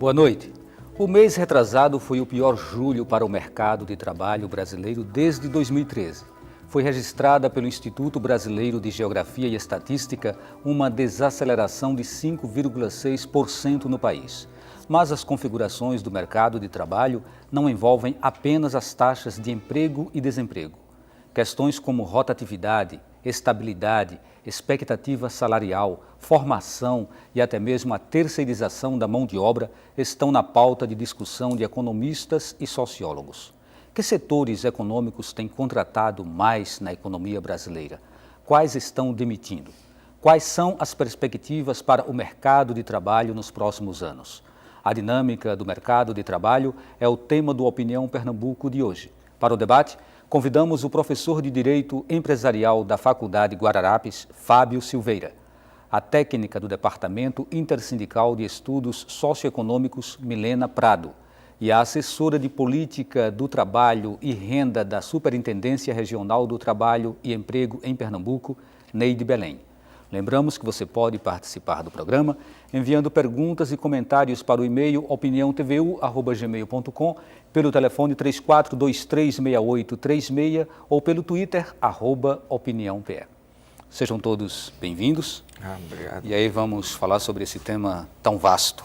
Boa noite. O mês retrasado foi o pior julho para o mercado de trabalho brasileiro desde 2013. Foi registrada pelo Instituto Brasileiro de Geografia e Estatística uma desaceleração de 5,6% no país. Mas as configurações do mercado de trabalho não envolvem apenas as taxas de emprego e desemprego. Questões como rotatividade, estabilidade, expectativa salarial, formação e até mesmo a terceirização da mão de obra estão na pauta de discussão de economistas e sociólogos. Que setores econômicos têm contratado mais na economia brasileira? Quais estão demitindo? Quais são as perspectivas para o mercado de trabalho nos próximos anos? A dinâmica do mercado de trabalho é o tema do Opinião Pernambuco de hoje. Para o debate, convidamos o professor de Direito Empresarial da Faculdade Guararapes, Fábio Silveira, a técnica do Departamento Intersindical de Estudos Socioeconômicos, Milena Prado, e a assessora de Política do Trabalho e Renda da Superintendência Regional do Trabalho e Emprego em Pernambuco, Neide Belém. Lembramos que você pode participar do programa enviando perguntas e comentários para o e-mail opiniãotvu@gmail.com, pelo telefone 34236836 ou pelo Twitter @opiniãope. Sejam todos bem-vindos. Obrigado. E aí vamos falar sobre esse tema tão vasto.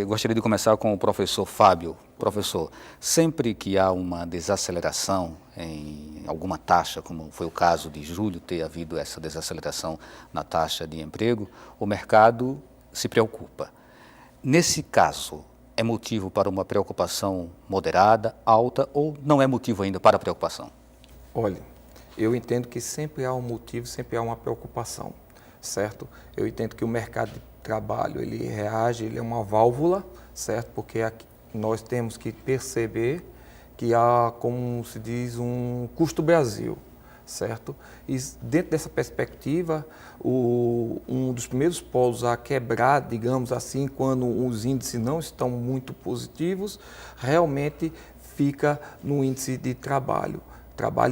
Gostaria de começar com o professor Fábio. Professor, sempre que há uma desaceleração em alguma taxa, como foi o caso de julho, ter havido essa desaceleração na taxa de emprego, o mercado se preocupa. Nesse caso, é motivo para uma preocupação moderada, alta, ou não é motivo ainda para preocupação? Olha, eu entendo que sempre há um motivo, sempre há uma preocupação, certo? Eu entendo que o mercado de trabalho, ele reage, ele é uma válvula, certo? Porque aqui nós temos que perceber que há, como se diz, um custo Brasil, certo? E dentro dessa perspectiva, um dos primeiros polos a quebrar, digamos assim, quando os índices não estão muito positivos, realmente fica no índice de trabalho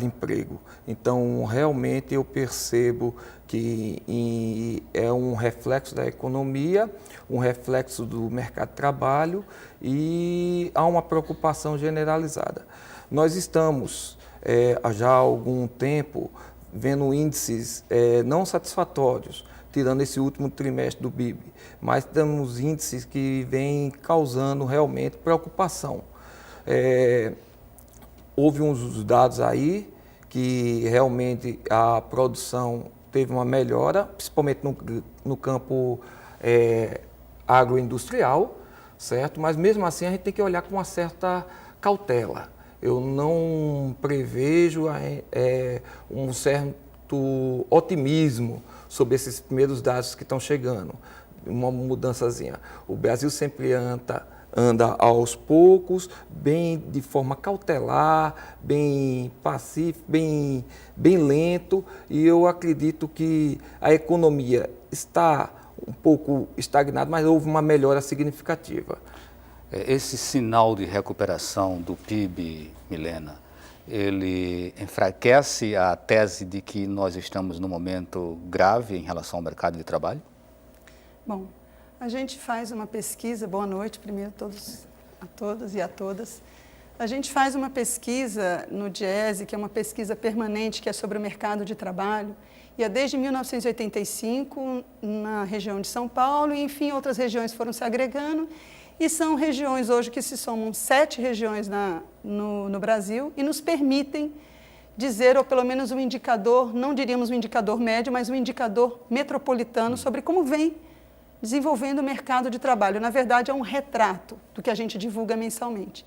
e emprego. Então, realmente eu percebo que é um reflexo da economia, um reflexo do mercado de trabalho e há uma preocupação generalizada. Nós estamos já há algum tempo vendo índices não satisfatórios, tirando esse último trimestre do PIB, mas temos índices que vêm causando realmente preocupação. Houve uns dados aí que realmente a produção teve uma melhora, principalmente no campo agroindustrial, certo? Mas mesmo assim a gente tem que olhar com uma certa cautela. Eu não prevejo um certo otimismo sobre esses primeiros dados que estão chegando, uma mudançazinha. O Brasil sempre anda aos poucos, bem de forma cautelar, bem pacífico, bem lento, e eu acredito que a economia está um pouco estagnada, mas houve uma melhora significativa. Esse sinal de recuperação do PIB, Milena, ele enfraquece a tese de que nós estamos num momento grave em relação ao mercado de trabalho? Bom, a gente faz uma pesquisa, boa noite primeiro a todos e a todas. A gente faz uma pesquisa no DIESE, que é uma pesquisa permanente, que é sobre o mercado de trabalho, e é desde 1985 na região de São Paulo, e enfim, outras regiões foram se agregando, e são regiões hoje que se somam 7 regiões no Brasil, e nos permitem dizer, ou pelo menos um indicador, não diríamos um indicador médio, mas um indicador metropolitano sobre como vem desenvolvendo o mercado de trabalho. Na verdade, é um retrato do que a gente divulga mensalmente.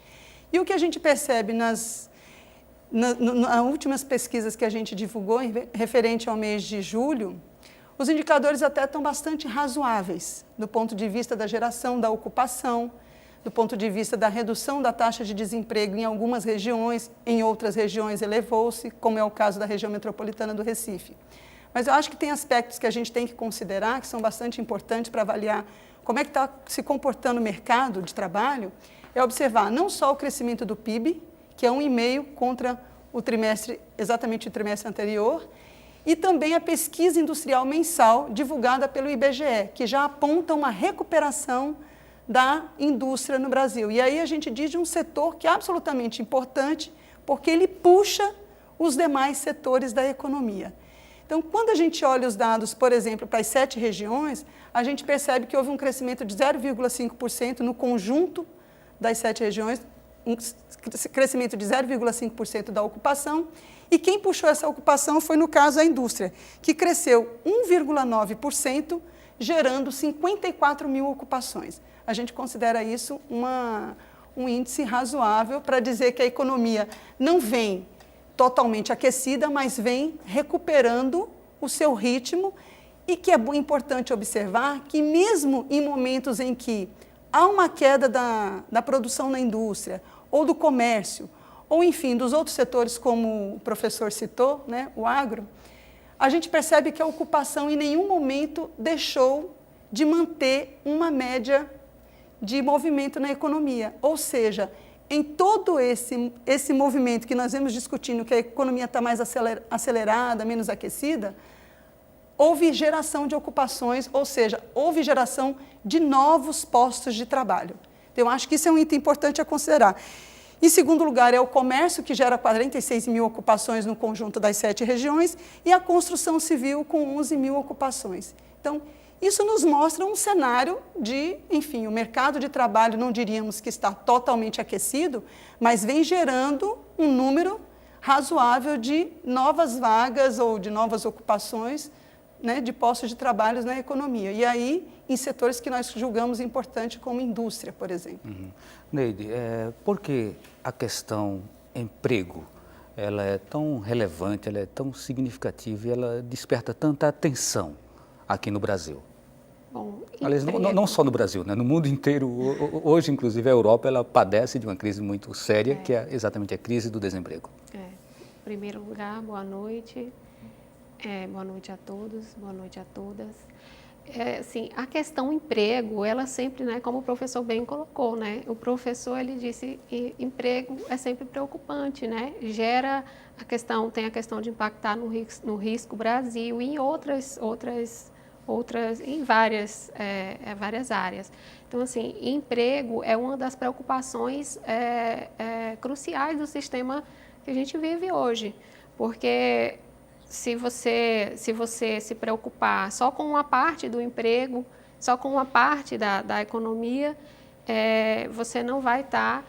E o que a gente percebe nas últimas pesquisas que a gente divulgou, referente ao mês de julho, os indicadores até estão bastante razoáveis, do ponto de vista da geração da ocupação, do ponto de vista da redução da taxa de desemprego em algumas regiões, em outras regiões elevou-se, como é o caso da região metropolitana do Recife. Mas eu acho que tem aspectos que a gente tem que considerar, que são bastante importantes para avaliar como é que está se comportando o mercado de trabalho, é observar não só o crescimento do PIB, que é 1,5% contra exatamente o trimestre anterior, e também a pesquisa industrial mensal divulgada pelo IBGE, que já aponta uma recuperação da indústria no Brasil. E aí a gente diz de um setor que é absolutamente importante, porque ele puxa os demais setores da economia. Então, quando a gente olha os dados, por exemplo, para as 7 regiões, a gente percebe que houve um crescimento de 0,5% no conjunto das 7 regiões, um crescimento de 0,5% da ocupação, e quem puxou essa ocupação foi, no caso, a indústria, que cresceu 1,9%, gerando 54 mil ocupações. A gente considera isso um índice razoável para dizer que a economia não vem totalmente aquecida, mas vem recuperando o seu ritmo, e que é importante observar que mesmo em momentos em que há uma queda da produção na indústria, ou do comércio, ou enfim, dos outros setores como o professor citou, né, o agro, a gente percebe que a ocupação em nenhum momento deixou de manter uma média de movimento na economia, ou seja, em todo esse movimento que nós vemos discutindo, que a economia está mais acelerada, menos aquecida, houve geração de ocupações, ou seja, houve geração de novos postos de trabalho. Então, eu acho que isso é um item importante a considerar. Em segundo lugar, é o comércio, que gera 46 mil ocupações no conjunto das 7 regiões, e a construção civil, com 11 mil ocupações. Então, isso nos mostra um cenário de, enfim, o mercado de trabalho, não diríamos que está totalmente aquecido, mas vem gerando um número razoável de novas vagas ou de novas ocupações, né, de postos de trabalho na economia. E aí, em setores que nós julgamos importante, como indústria, por exemplo. Neide, por que a questão emprego ela é tão relevante, ela é tão significativa e ela desperta tanta atenção aqui no Brasil? Bom, aliás, não só no Brasil, né? No mundo inteiro. Hoje, inclusive, a Europa ela padece de uma crise muito séria, que é exatamente a crise do desemprego. Em primeiro lugar, boa noite. Boa noite a todos, boa noite a todas. Assim, a questão emprego, ela sempre, né, como o professor bem colocou, né? O professor, ele disse que emprego é sempre preocupante, né? Gera a questão, tem a questão de impactar no risco Brasil e em outras em várias áreas. Então, assim, emprego é uma das preocupações cruciais do sistema que a gente vive hoje, porque se você se preocupar só com uma parte do emprego, só com uma parte da economia, você não vai estar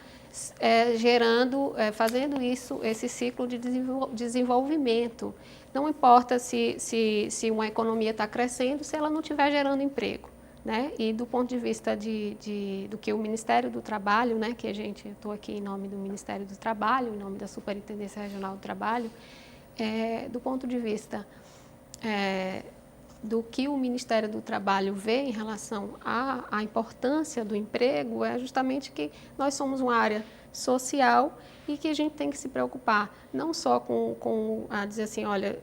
fazendo esse ciclo de desenvolvimento. Não importa se uma economia está crescendo, se ela não estiver gerando emprego, né? E do ponto de vista do que o Ministério do Trabalho, né, que estou aqui em nome do Ministério do Trabalho, em nome da Superintendência Regional do Trabalho, do ponto de vista do que o Ministério do Trabalho vê em relação à importância do emprego, é justamente que nós somos uma área social e que a gente tem que se preocupar não só com dizer assim, olha,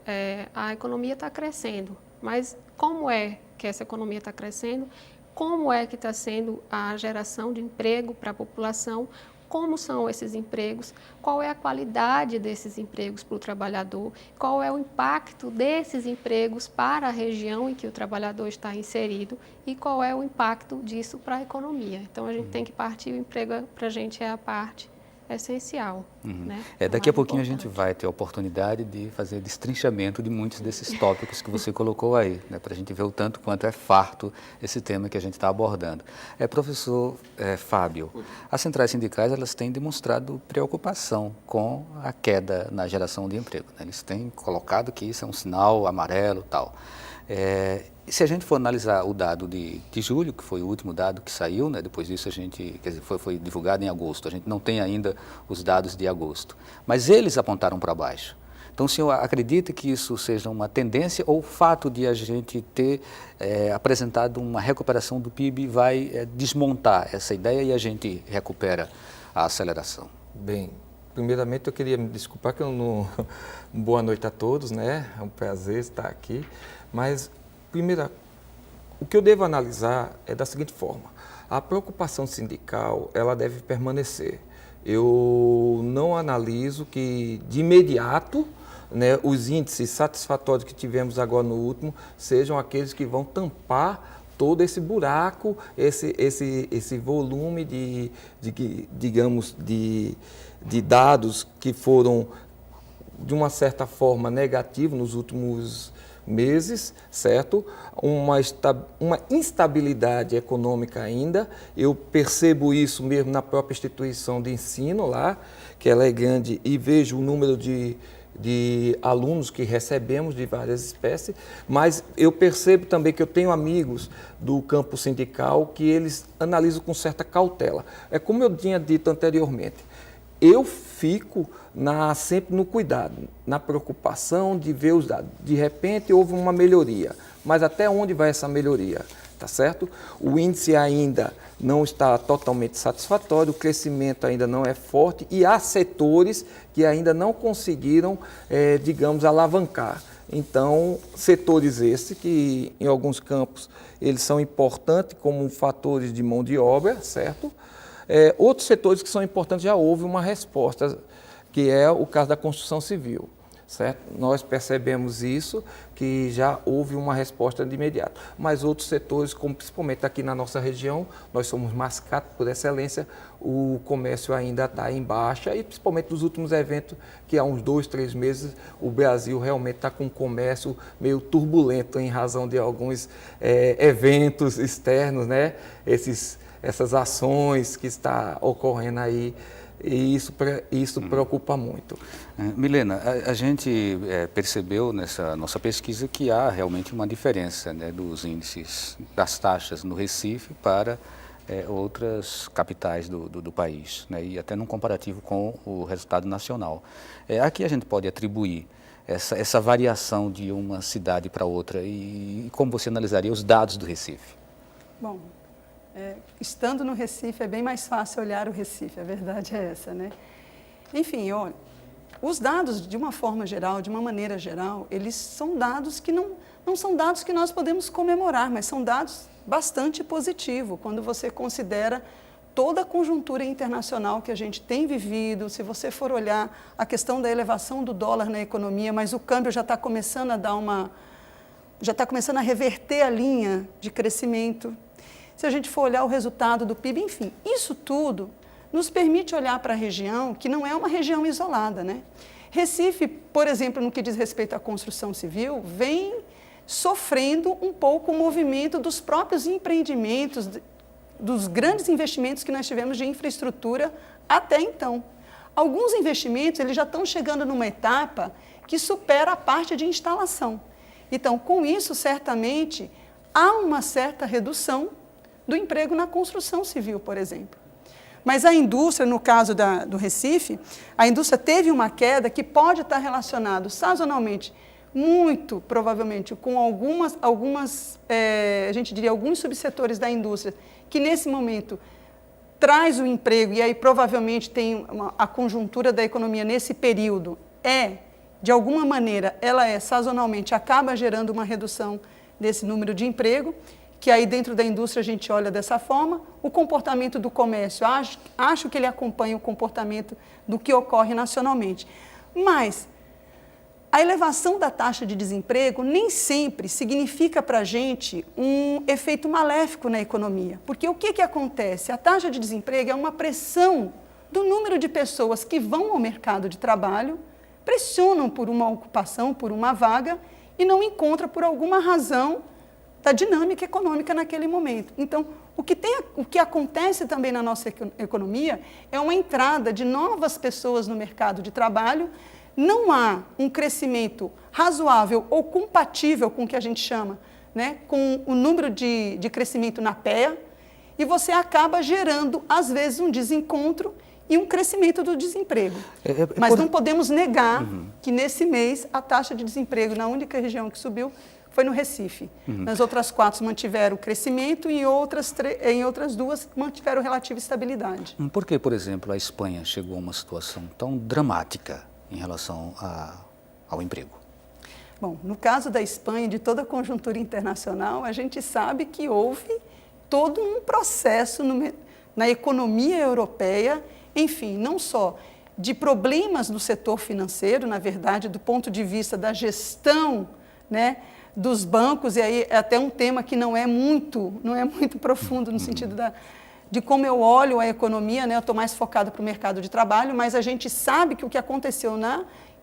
a economia está crescendo, mas como é que essa economia está crescendo, como é que está sendo a geração de emprego para a população, como são esses empregos, qual é a qualidade desses empregos para o trabalhador, qual é o impacto desses empregos para a região em que o trabalhador está inserido e qual é o impacto disso para a economia. Então, a gente tem que partir, o emprego para a gente é a parte essencial. Né? Daqui a pouquinho a gente vai ter a oportunidade de fazer destrinchamento de muitos desses tópicos que você colocou aí, né, para a gente ver o tanto quanto é farto esse tema que a gente está abordando. Professor Fábio, as centrais sindicais elas têm demonstrado preocupação com a queda na geração de emprego, né? Eles têm colocado que isso é um sinal amarelo e tal. Se a gente for analisar o dado de julho, que foi o último dado que saiu, né, depois disso foi divulgado em agosto, a gente não tem ainda os dados de agosto, mas eles apontaram para baixo. Então, o senhor acredita que isso seja uma tendência ou o fato de a gente ter apresentado uma recuperação do PIB vai desmontar essa ideia e a gente recupera a aceleração? Bem, primeiramente eu queria me desculpar que eu não... Boa noite a todos, né? É um prazer estar aqui, mas primeiro, o que eu devo analisar é da seguinte forma: a preocupação sindical ela deve permanecer. Eu não analiso que de imediato, né, os índices satisfatórios que tivemos agora no último sejam aqueles que vão tampar todo esse buraco, esse volume digamos, de dados que foram, de uma certa forma, negativos nos últimos meses, certo? Uma instabilidade econômica ainda. Eu percebo isso mesmo na própria instituição de ensino lá, que ela é grande, e vejo o número de alunos que recebemos de várias espécies, mas eu percebo também que eu tenho amigos do campo sindical que eles analisam com certa cautela. É como eu tinha dito anteriormente, eu fico sempre no cuidado, na preocupação de ver os dados. De repente houve uma melhoria, mas até onde vai essa melhoria? Tá certo? O índice ainda não está totalmente satisfatório, o crescimento ainda não é forte e há setores que ainda não conseguiram, digamos, alavancar. Então, setores esses que, em alguns campos, eles são importantes como fatores de mão de obra, certo? Outros setores que são importantes já houve uma resposta, que é o caso da construção civil. Certo? Nós percebemos isso, que já houve uma resposta de imediato. Mas outros setores, como principalmente aqui na nossa região, nós somos mascate por excelência, o comércio ainda está em baixa e principalmente nos últimos eventos, que há uns 2, 3 meses, o Brasil realmente está com um comércio meio turbulento em razão de alguns eventos externos, né? Essas ações que está ocorrendo aí. E isso preocupa muito. Milena, a gente percebeu nessa nossa pesquisa que há realmente uma diferença, né, dos índices das taxas no Recife para outras capitais do país, né, e até num comparativo com o resultado nacional. Aqui a gente pode atribuir essa variação de uma cidade para outra e como você analisaria os dados do Recife? Bom, estando no Recife é bem mais fácil olhar o Recife, a verdade é essa, né? Enfim, olha, os dados, de uma forma geral, de uma maneira geral, eles são dados que não são dados que nós podemos comemorar, mas são dados bastante positivos, quando você considera toda a conjuntura internacional que a gente tem vivido. Se você for olhar a questão da elevação do dólar na economia, mas o câmbio já está começando a já está começando a reverter a linha de crescimento. Se a gente for olhar o resultado do PIB, enfim, isso tudo nos permite olhar para a região, que não é uma região isolada, né? Recife, por exemplo, no que diz respeito à construção civil, vem sofrendo um pouco o movimento dos próprios empreendimentos, dos grandes investimentos que nós tivemos de infraestrutura até então. Alguns investimentos eles já estão chegando numa etapa que supera a parte de instalação. Então, com isso, certamente, há uma certa redução do emprego na construção civil, por exemplo. Mas a indústria, no caso do Recife, a indústria teve uma queda que pode estar relacionada sazonalmente, muito provavelmente, com a gente diria, alguns subsetores da indústria, que nesse momento traz o emprego, e aí provavelmente tem a conjuntura da economia nesse período, de alguma maneira, ela sazonalmente, acaba gerando uma redução desse número de emprego, que aí dentro da indústria a gente olha dessa forma. O comportamento do comércio, acho que ele acompanha o comportamento do que ocorre nacionalmente. Mas a elevação da taxa de desemprego nem sempre significa para a gente um efeito maléfico na economia. Porque o que acontece? A taxa de desemprego é uma pressão do número de pessoas que vão ao mercado de trabalho, pressionam por uma ocupação, por uma vaga, e não encontram por alguma razão da dinâmica econômica naquele momento. Então, o que acontece também na nossa economia é uma entrada de novas pessoas no mercado de trabalho, não há um crescimento razoável ou compatível com o que a gente chama, né, com o número de crescimento na PEA, e você acaba gerando, às vezes, um desencontro e um crescimento do desemprego. Mas não podemos negar que, nesse mês, a taxa de desemprego na única região que subiu foi no Recife. Nas outras 4 mantiveram o crescimento e em outras 2 mantiveram relativa estabilidade. Por que, por exemplo, a Espanha chegou a uma situação tão dramática em relação ao emprego? Bom, no caso da Espanha e de toda a conjuntura internacional, a gente sabe que houve todo um processo na economia europeia, enfim, não só de problemas do setor financeiro, na verdade, do ponto de vista da gestão, né, dos bancos, e aí é até um tema que não é muito profundo no sentido de como eu olho a economia, né? Eu estou mais focado para o mercado de trabalho, mas a gente sabe que o que aconteceu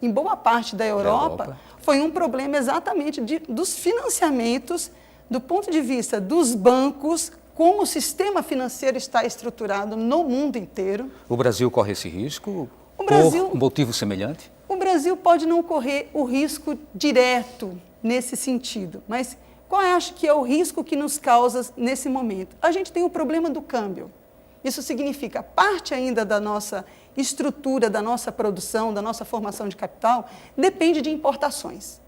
em boa parte da Europa foi um problema exatamente dos financiamentos, do ponto de vista dos bancos, como o sistema financeiro está estruturado no mundo inteiro. O Brasil corre esse risco por motivo semelhante? O Brasil pode não correr o risco direto nesse sentido, mas qual acho que é o risco que nos causa nesse momento? A gente tem o problema do câmbio. Isso significa parte ainda da nossa estrutura, da nossa produção, da nossa formação de capital, depende de importações.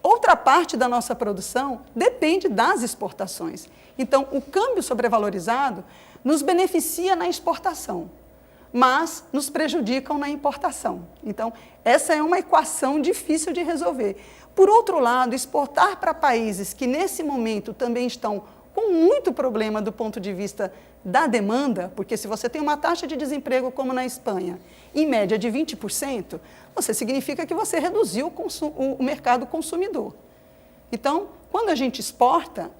Outra parte da nossa produção depende das exportações. Então, o câmbio sobrevalorizado nos beneficia na exportação, mas nos prejudicam na importação. Então, essa é uma equação difícil de resolver. Por outro lado, exportar para países que nesse momento também estão com muito problema do ponto de vista da demanda, porque se você tem uma taxa de desemprego como na Espanha, em média de 20%, você significa que você reduziu o mercado consumidor. Então, quando a gente exporta,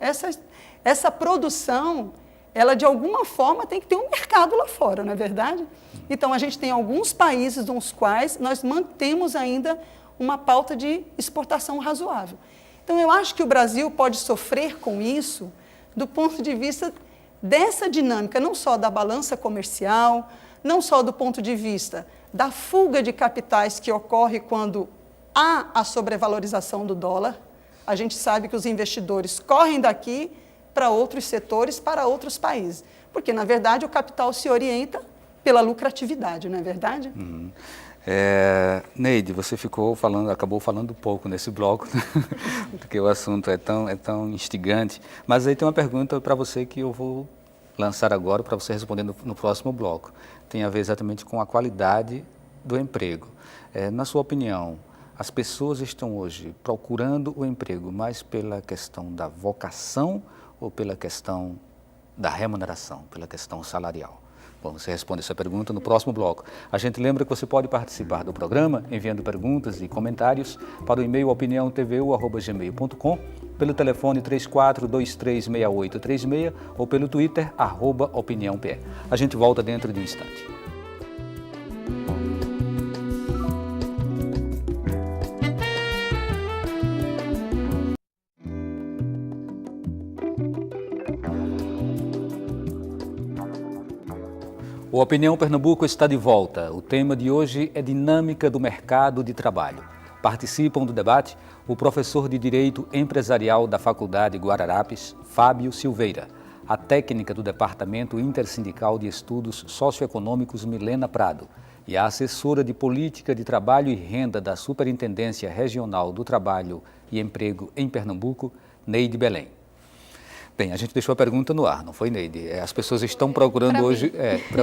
essa produção, ela de alguma forma tem que ter um mercado lá fora, não é verdade? Então, a gente tem alguns países nos quais nós mantemos ainda uma pauta de exportação razoável. Então, eu acho que o Brasil pode sofrer com isso do ponto de vista dessa dinâmica, não só da balança comercial, não só do ponto de vista da fuga de capitais que ocorre quando há a sobrevalorização do dólar. A gente sabe que os investidores correm daqui para outros setores, para outros países, porque, na verdade, o capital se orienta pela lucratividade, não é verdade? Neide, você acabou falando pouco nesse bloco, porque o assunto é tão instigante, mas aí tem uma pergunta para você que eu vou lançar agora para você responder no próximo bloco. Tem a ver exatamente com a qualidade do emprego. Na sua opinião, as pessoas estão hoje procurando o emprego mais pela questão da vocação ou pela questão da remuneração, pela questão salarial? Bom, você responde essa pergunta no próximo bloco. A gente lembra que você pode participar do programa enviando perguntas e comentários para o e-mail opiniãotvu@gmail.com, pelo telefone 34236836 ou pelo Twitter @opiniãopr. A gente volta dentro de um instante. O Opinião Pernambuco está de volta. O tema de hoje é dinâmica do mercado de trabalho. Participam do debate o professor de Direito Empresarial da Faculdade Guararapes, Fábio Silveira, a técnica do Departamento Intersindical de Estudos Socioeconômicos, Milena Prado, e a assessora de Política de Trabalho e Renda da Superintendência Regional do Trabalho e Emprego em Pernambuco, Neide Belém. Bem, a gente deixou a pergunta no ar, não foi, Neide? As pessoas estão procurando hoje,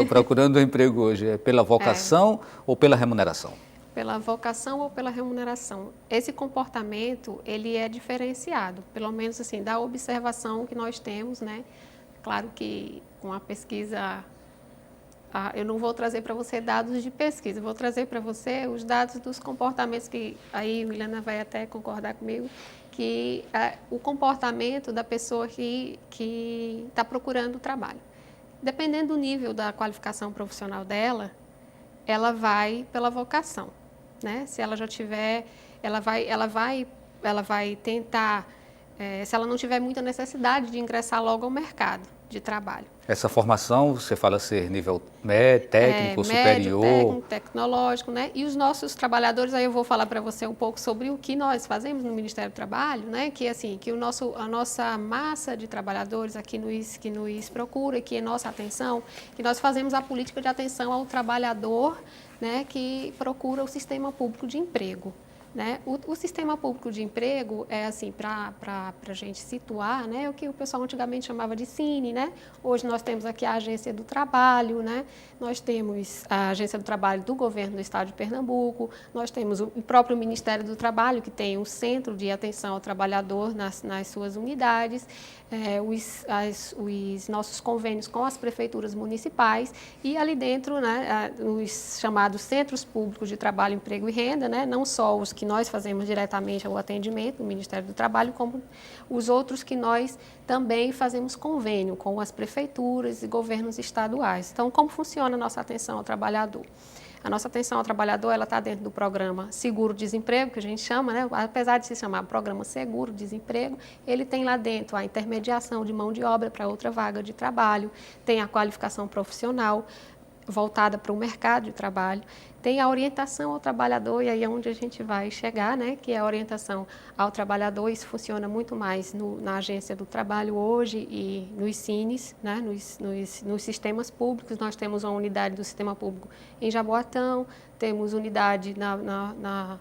procurando emprego hoje, pela vocação ou pela remuneração? Pela vocação ou pela remuneração. Esse comportamento, ele é diferenciado, pelo menos assim, da observação que nós temos, né? Claro que com a pesquisa, eu não vou trazer para você dados de pesquisa, eu vou trazer para você os dados dos comportamentos que, aí o Milena vai até concordar comigo, que o comportamento da pessoa que está procurando trabalho. Dependendo do nível da qualificação profissional dela, ela vai pela vocação, né? Se ela já tiver, ela vai tentar, se ela não tiver muita necessidade de ingressar logo ao mercado de trabalho. Essa formação, você fala ser nível técnico, superior? Médio, técnico, tecnológico, né? E os nossos trabalhadores, aí eu vou falar para você um pouco sobre o que nós fazemos no Ministério do Trabalho, né? Que assim, que a nossa massa de trabalhadores aqui que nos procura, que é nossa atenção, que nós fazemos a política de atenção ao trabalhador, né? Que procura o sistema público de emprego. Né? O sistema público de emprego é assim, para a gente situar, né, o que o pessoal antigamente chamava de Cine, né? Hoje nós temos aqui a Agência do Trabalho, né? Nós temos a Agência do Trabalho do Governo do Estado de Pernambuco, nós temos o próprio Ministério do Trabalho, que tem um centro de atenção ao trabalhador nas suas unidades, os nossos convênios com as prefeituras municipais e ali dentro, né, os chamados Centros Públicos de Trabalho, Emprego e Renda, né? Não só os que nós fazemos diretamente o atendimento no Ministério do Trabalho, como os outros que nós também fazemos convênio com as prefeituras e governos estaduais. Então, como funciona a nossa atenção ao trabalhador? A nossa atenção ao trabalhador, ela está dentro do programa Seguro-Desemprego, que a gente chama, né? Apesar de se chamar Programa Seguro-Desemprego, ele tem lá dentro a intermediação de mão de obra para outra vaga de trabalho, tem a qualificação profissional voltada para o mercado de trabalho, tem a orientação ao trabalhador, e aí é onde a gente vai chegar, né? Que é a orientação ao trabalhador. Isso funciona muito mais na Agência do Trabalho hoje e nos Cines, né? Nos sistemas públicos. Nós temos uma unidade do sistema público em Jaboatão, temos unidade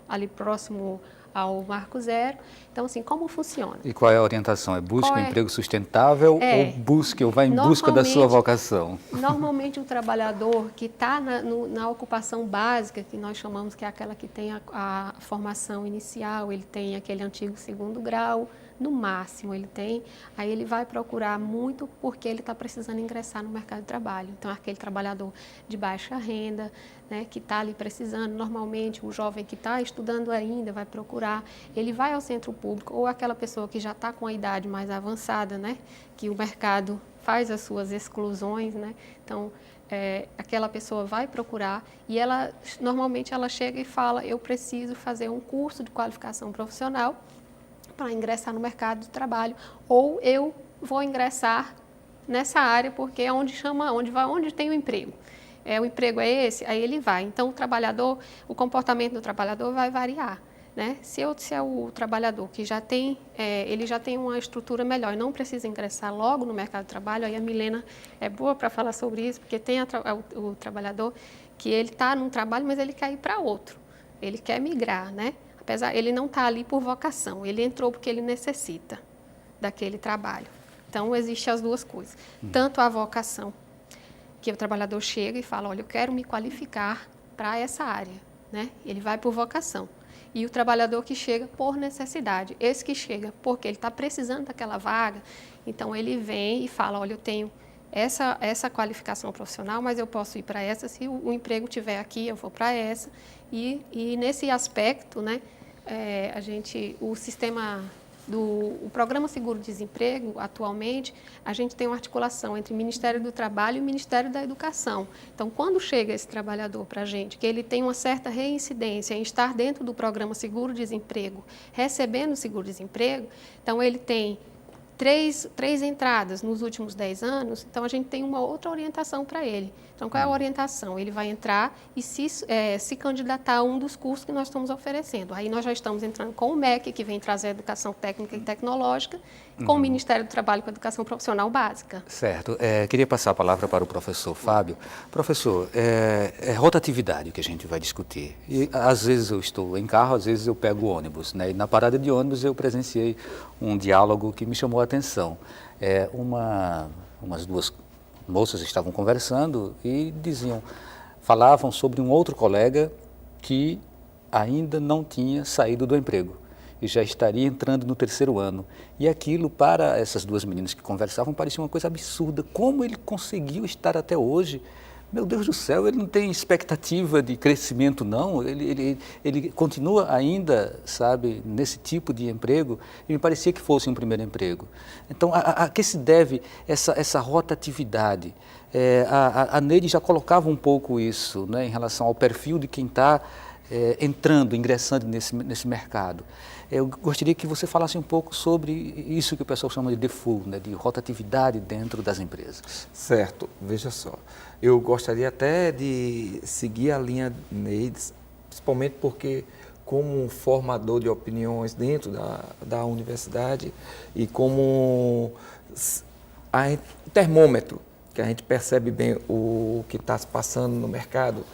ali próximo ao Marco Zero. Então, assim, como funciona? E qual é a orientação? É busca um emprego sustentável ou vai em busca da sua vocação? Normalmente, o trabalhador que está na ocupação básica, que nós chamamos que é aquela que tem a formação inicial, ele tem aquele antigo 2º grau, no máximo ele tem, aí ele vai procurar muito porque ele está precisando ingressar no mercado de trabalho. Então, aquele trabalhador de baixa renda, né, que está ali precisando, normalmente o jovem que está estudando ainda vai procurar, ele vai ao centro público, ou aquela pessoa que já está com a idade mais avançada, né, que o mercado faz as suas exclusões, né, então aquela pessoa vai procurar e normalmente ela chega e fala, eu preciso fazer um curso de qualificação profissional para ingressar no mercado de trabalho, ou eu vou ingressar nessa área porque é onde tem o emprego. O emprego é esse, aí ele vai. Então, o comportamento do trabalhador vai variar, né? Se é o trabalhador que ele já tem uma estrutura melhor e não precisa ingressar logo no mercado de trabalho, aí a Milena é boa para falar sobre isso, porque tem o trabalhador que ele está num trabalho, mas ele quer ir para outro, ele quer migrar, né? Ele não está ali por vocação, ele entrou porque ele necessita daquele trabalho. Então, existem as duas coisas. Tanto a vocação, que o trabalhador chega e fala, olha, eu quero me qualificar para essa área, né? Ele vai por vocação. E o trabalhador que chega por necessidade. Esse que chega porque ele está precisando daquela vaga, então ele vem e fala, olha, eu tenho essa qualificação profissional, mas eu posso ir para essa, se o emprego estiver aqui, eu vou para essa. E nesse aspecto, né, o Programa Seguro-Desemprego, atualmente, a gente tem uma articulação entre o Ministério do Trabalho e o Ministério da Educação. Então, quando chega esse trabalhador para a gente, que ele tem uma certa reincidência em estar dentro do Programa Seguro-Desemprego, recebendo o seguro-desemprego, então ele tem três entradas nos últimos 10 anos, então a gente tem uma outra orientação para ele. Então, qual é a orientação? Ele vai entrar e se candidatar a um dos cursos que nós estamos oferecendo. Aí nós já estamos entrando com o MEC, que vem trazer a educação técnica e tecnológica, com o Ministério do Trabalho com a educação profissional básica. Certo. Queria passar a palavra para o professor Fábio. Professor, é rotatividade que a gente vai discutir. E às vezes eu estou em carro, às vezes eu pego ônibus, né? E na parada de ônibus eu presenciei um diálogo que me chamou a atenção. Umas duas moças estavam conversando e falavam sobre um outro colega que ainda não tinha saído do emprego e já estaria entrando no 3º ano. E aquilo, para essas duas meninas que conversavam, parecia uma coisa absurda. Como ele conseguiu estar até hoje? Meu Deus do céu, ele não tem expectativa de crescimento, não. Ele continua ainda, sabe, nesse tipo de emprego, e me parecia que fosse um primeiro emprego. Então, a que se deve essa rotatividade? A Neide já colocava um pouco isso, né, em relação ao perfil de quem está ingressando nesse mercado. Eu gostaria que você falasse um pouco sobre isso que o pessoal chama de default, né, de rotatividade dentro das empresas. Certo, veja só. Eu gostaria até de seguir a linha Neide, principalmente porque, como formador de opiniões dentro da universidade e como termômetro, que a gente percebe bem o que está se passando no mercado,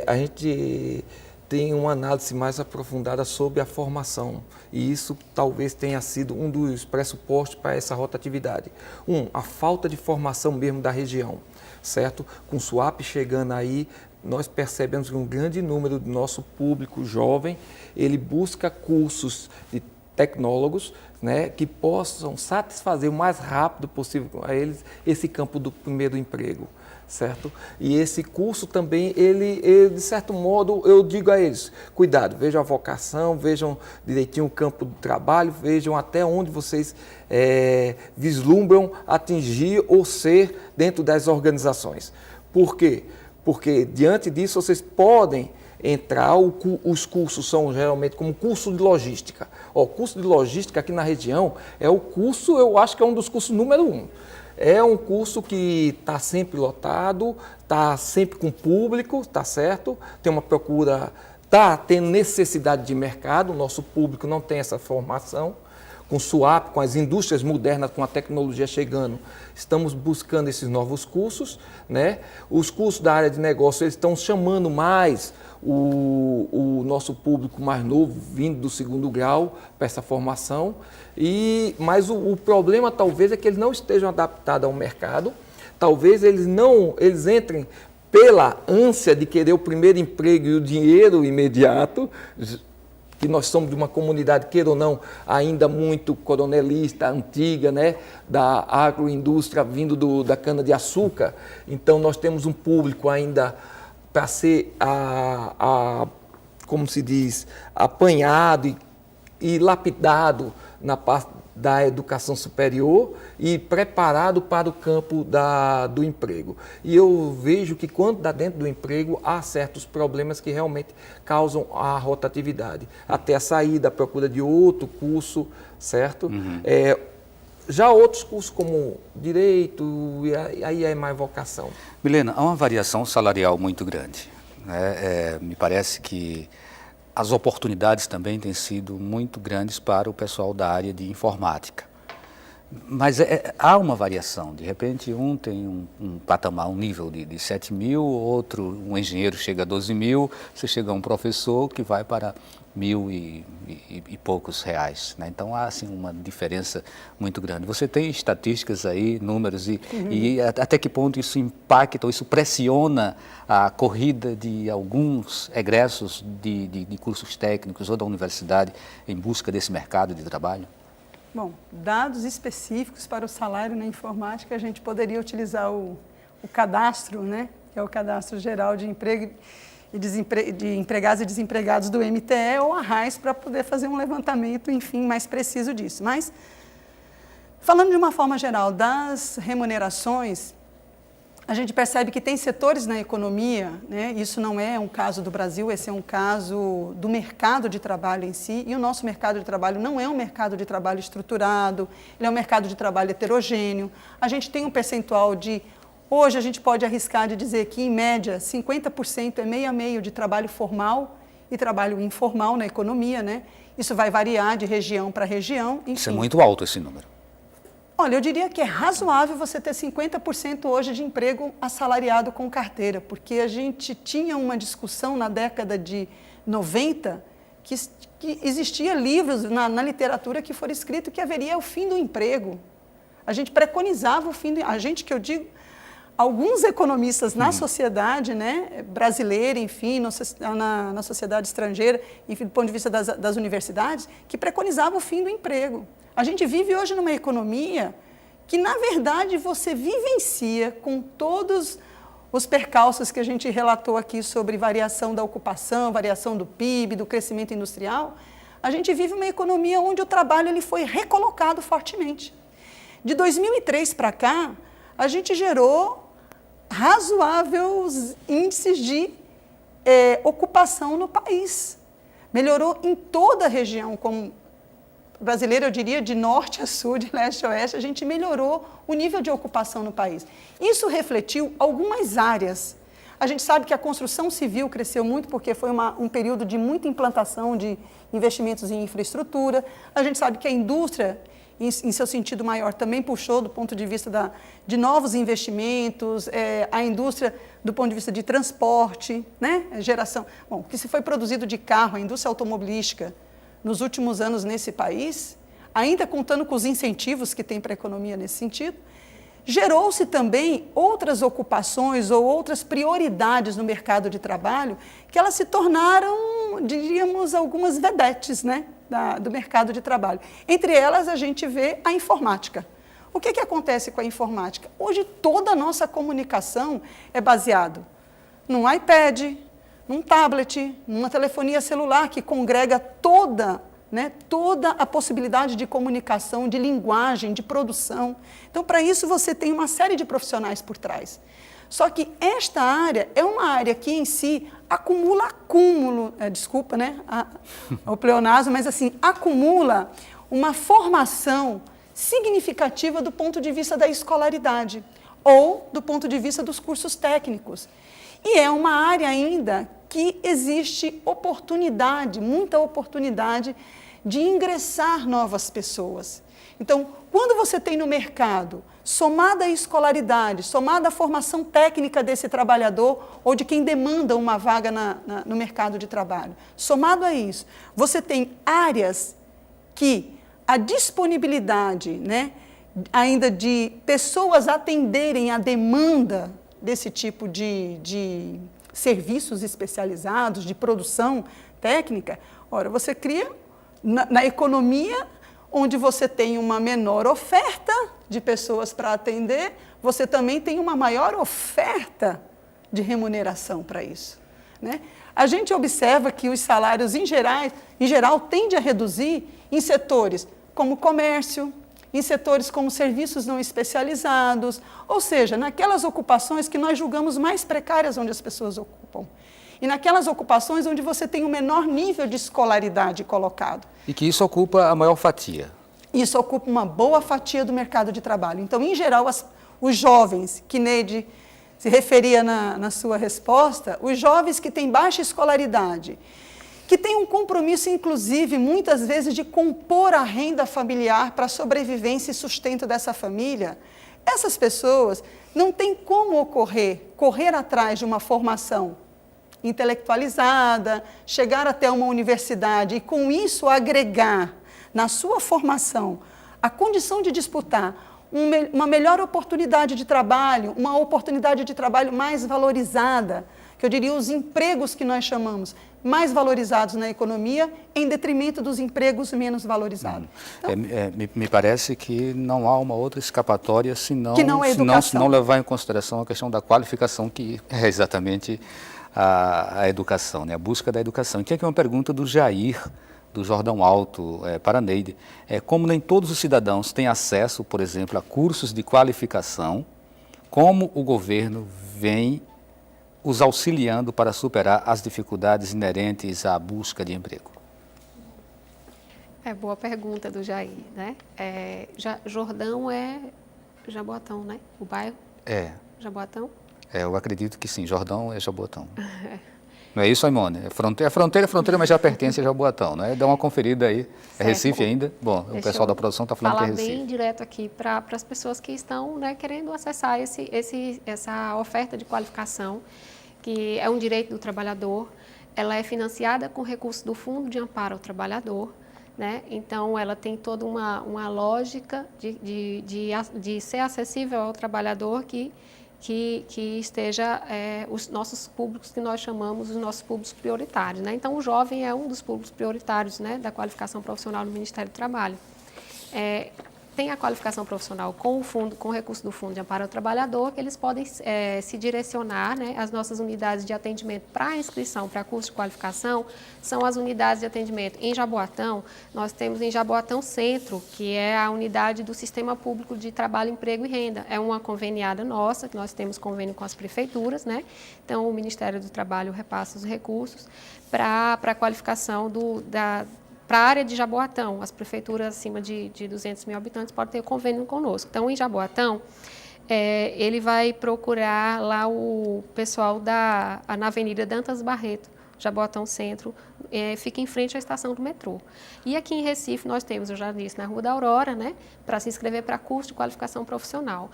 a gente tem uma análise mais aprofundada sobre a formação, e isso talvez tenha sido um dos pressupostos para essa rotatividade. A falta de formação mesmo da região, certo? Com o SUAP chegando aí, nós percebemos que um grande número do nosso público jovem, ele busca cursos de tecnólogos, né, que possam satisfazer o mais rápido possível a eles esse campo do primeiro emprego, certo? E esse curso também, ele, de certo modo, eu digo a eles, cuidado, vejam a vocação, vejam direitinho o campo do trabalho, vejam até onde vocês vislumbram atingir ou ser dentro das organizações. Por quê? Porque diante disso vocês podem entrar, os cursos são geralmente como curso de logística. O curso de logística aqui na região é o curso, eu acho que é um dos cursos número 1. É um curso que está sempre lotado, está sempre com público, tá certo? Tem uma procura, está tendo necessidade de mercado, o nosso público não tem essa formação. Com o SUAP, com as indústrias modernas, com a tecnologia chegando, estamos buscando esses novos cursos, né? Os cursos da área de negócio, eles estão chamando mais o nosso público mais novo, vindo do 2º grau, para essa formação. Mas o problema, talvez, é que eles não estejam adaptados ao mercado, talvez eles entrem pela ânsia de querer o primeiro emprego e o dinheiro imediato, que nós somos de uma comunidade, queira ou não, ainda muito coronelista, antiga, né, da agroindústria vindo da cana-de-açúcar. Então, nós temos um público ainda para ser, como se diz, apanhado e lapidado na parte da educação superior e preparado para o campo do emprego. E eu vejo que quando está dentro do emprego, há certos problemas que realmente causam a rotatividade. Até a saída, a procura de outro curso, certo? Uhum. Já outros cursos como Direito, aí é mais vocação. Milena, há uma variação salarial muito grande, né? Me parece que as oportunidades também têm sido muito grandes para o pessoal da área de informática. Mas há uma variação. De repente, um tem um patamar, um nível de 7 mil, outro, um engenheiro chega a 12 mil, você chega a um professor que vai para 1.000 e poucos reais, né? Então, há assim, uma diferença muito grande. Você tem estatísticas aí, números, e até que ponto isso impacta ou isso pressiona a corrida de alguns egressos de cursos técnicos ou da universidade em busca desse mercado de trabalho? Bom, dados específicos para o salário na informática, a gente poderia utilizar o cadastro, né? Que é o Cadastro Geral de Emprego de Empregados e Desempregados do MTE ou a RAIS, para poder fazer um levantamento, enfim, mais preciso disso. Mas, falando de uma forma geral das remunerações, a gente percebe que tem setores na economia, né? Isso não é um caso do Brasil, esse é um caso do mercado de trabalho em si, e o nosso mercado de trabalho não é um mercado de trabalho estruturado, ele é um mercado de trabalho heterogêneo. A gente tem um percentual hoje a gente pode arriscar de dizer que, em média, 50% é meio a meio de trabalho formal e trabalho informal na economia, né? Isso vai variar de região para região, enfim. Isso é muito alto, esse número. Olha, eu diria que é razoável você ter 50% hoje de emprego assalariado com carteira, porque a gente tinha uma discussão na década de 90 que existia livros na literatura que foram escritos que haveria o fim do emprego. A gente preconizava o fim do... A gente, que eu digo, alguns economistas na sociedade, né, brasileira, enfim, na sociedade estrangeira, enfim, do ponto de vista das universidades, que preconizavam o fim do emprego. A gente vive hoje numa economia que, na verdade, você vivencia com todos os percalços que a gente relatou aqui sobre variação da ocupação, variação do PIB, do crescimento industrial. A gente vive uma economia onde o trabalho ele foi recolocado fortemente. De 2003 para cá, a gente gerou razoáveis índices de ocupação no país. Melhorou em toda a região, como brasileira, eu diria, de norte a sul, de leste a oeste, a gente melhorou o nível de ocupação no país. Isso refletiu algumas áreas. A gente sabe que a construção civil cresceu muito porque foi um período de muita implantação de investimentos em infraestrutura. A gente sabe que a indústria, em seu sentido maior, também puxou do ponto de vista de novos investimentos, a indústria do ponto de vista de transporte, né? Geração. Bom, o que se foi produzido de carro, a indústria automobilística, nos últimos anos nesse país, ainda contando com os incentivos que tem para a economia nesse sentido, gerou-se também outras ocupações ou outras prioridades no mercado de trabalho que elas se tornaram, diríamos, algumas vedetes, né, do mercado de trabalho. Entre elas, a gente vê a informática. O que acontece com a informática? Hoje toda a nossa comunicação é baseada num iPad, num tablet, numa telefonia celular que congrega toda a possibilidade de comunicação, de linguagem, de produção. Então, para isso, você tem uma série de profissionais por trás. Só que esta área é uma área que, em si, acumula o pleonasmo, mas assim, acumula uma formação significativa do ponto de vista da escolaridade ou do ponto de vista dos cursos técnicos. E é uma área ainda que existe oportunidade, muita oportunidade de ingressar novas pessoas. Então, quando você tem no mercado, somada a escolaridade, somada a formação técnica desse trabalhador ou de quem demanda uma vaga no mercado de trabalho, somado a isso, você tem áreas que a disponibilidade, ainda de pessoas atenderem a demanda desse tipo de serviços especializados, de produção técnica, ora, você cria na economia, onde você tem uma menor oferta de pessoas para atender, você também tem uma maior oferta de remuneração para isso. A gente observa que os salários, em geral, tendem a reduzir em setores como comércio, em setores como serviços não especializados, ou seja, naquelas ocupações que nós julgamos mais precárias onde as pessoas ocupam. E naquelas ocupações onde você tem o menor nível de escolaridade colocado. E que isso ocupa a maior fatia. Isso ocupa uma boa fatia do mercado de trabalho. Então, em geral, os jovens, que Neide se referia na sua resposta, os jovens que têm baixa escolaridade, que têm um compromisso, inclusive, muitas vezes, de compor a renda familiar para a sobrevivência e sustento dessa família, essas pessoas não têm como correr atrás de uma formação intelectualizada, chegar até uma universidade e, com isso, agregar na sua formação a condição de disputar uma melhor oportunidade de trabalho, uma oportunidade de trabalho mais valorizada, que eu diria os empregos que nós chamamos mais valorizados na economia, em detrimento dos empregos menos valorizados. Então, me parece que não há uma outra escapatória se não levar em consideração a questão da qualificação, que é exatamente a educação, a busca da educação. E aqui é uma pergunta do Jair, do Jordão Alto, para a Neide. Como nem todos os cidadãos têm acesso, por exemplo, a cursos de qualificação, como o governo vem os auxiliando para superar as dificuldades inerentes à busca de emprego? Boa pergunta do Jair, Jordão é Jaboatão, o bairro? Jaboatão? Eu acredito que sim, Jordão é Jaboatão. Não é isso, Aimone? É fronteira, mas já pertence a Jaboatão, Dá uma conferida aí. É Recife ainda? Bom, o pessoal da produção está falando que é Recife. Falar bem direto aqui para as pessoas que estão querendo acessar essa oferta de qualificação, que é um direito do trabalhador. Ela é financiada com recursos do Fundo de Amparo ao Trabalhador, Então, ela tem toda uma lógica de ser acessível ao trabalhador que esteja os nossos públicos, que nós chamamos os nossos públicos prioritários. Então, o jovem é um dos públicos prioritários da qualificação profissional no Ministério do Trabalho. Tem a qualificação profissional com o recurso do Fundo de Amparo ao Trabalhador, que eles podem se direcionar, As nossas unidades de atendimento para inscrição para curso de qualificação são as unidades de atendimento em Jaboatão. Nós temos em Jaboatão Centro, que é a unidade do Sistema Público de Trabalho, Emprego e Renda. É uma conveniada nossa, que nós temos convênio com as prefeituras, Então, o Ministério do Trabalho repassa os recursos para a qualificação para a área de Jaboatão. As prefeituras acima de 200 mil habitantes podem ter convênio conosco. Então, em Jaboatão, ele vai procurar lá o pessoal na Avenida Dantas Barreto, Jaboatão Centro, fica em frente à estação do metrô. E aqui em Recife nós temos, eu já disse, na Rua da Aurora, para se inscrever para curso de qualificação profissional.